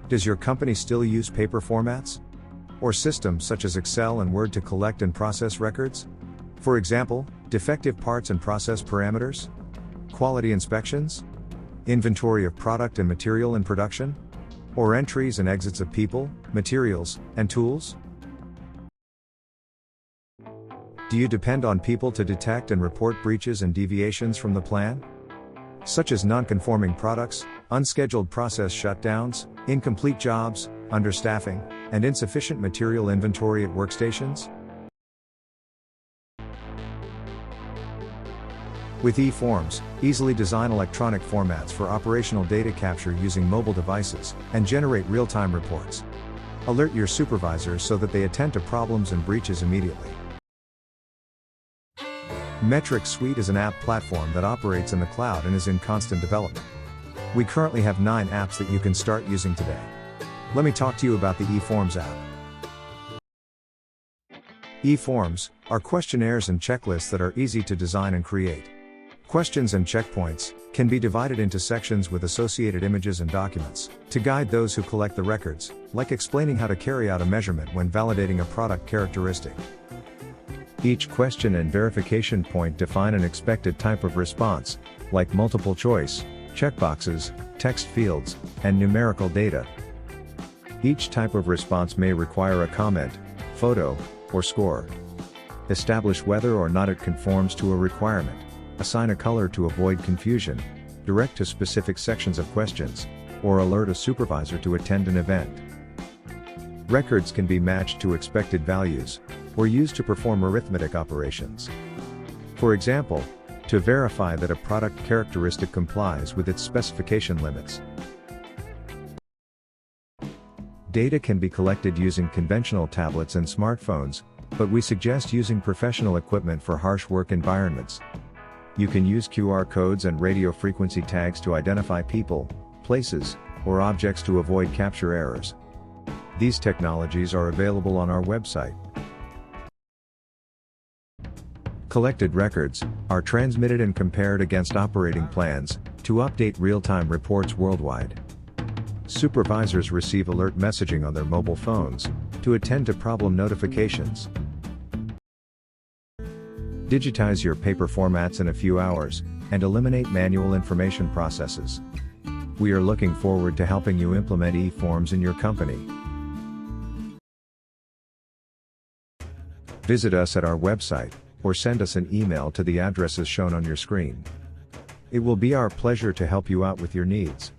Does your company still use paper formats? Or systems such as Excel and Word to collect and process records? For example, defective parts and process parameters? Quality inspections? Inventory of product and material in production? Or entries and exits of people, materials, and tools? Do you depend on people to detect and report breaches and deviations from the plan? Such as non-conforming products, unscheduled process shutdowns, incomplete jobs, understaffing, and insufficient material inventory at workstations? With eForms, easily design electronic formats for operational data capture using mobile devices, and generate real-time reports. Alert your supervisors so that they attend to problems and breaches immediately. Metric Suite is an app platform that operates in the cloud and is in constant development. We currently have 9 apps that you can start using today. Let me talk to you about the eForms app. eForms are questionnaires and checklists that are easy to design and create. Questions and checkpoints can be divided into sections with associated images and documents to guide those who collect the records, like explaining how to carry out a measurement when validating a product characteristic. Each question and verification point define an expected type of response, like multiple choice, checkboxes, text fields, and numerical data. Each type of response may require a comment, photo, or score. Establish whether or not it conforms to a requirement. Assign a color to avoid confusion. Direct to specific sections of questions, or alert a supervisor to attend an event. Records can be matched to expected values, or used to perform arithmetic operations. For example, to verify that a product characteristic complies with its specification limits. Data can be collected using conventional tablets and smartphones, but we suggest using professional equipment for harsh work environments. You can use QR codes and radio frequency tags to identify people, places, or objects to avoid capture errors. These technologies are available on our website. Collected records are transmitted and compared against operating plans to update real-time reports worldwide. Supervisors receive alert messaging on their mobile phones to attend to problem notifications. Digitize your paper formats in a few hours and eliminate manual information processes. We are looking forward to helping you implement eForms in your company. Visit us at our website, or send us an email to the addresses shown on your screen. It will be our pleasure to help you out with your needs.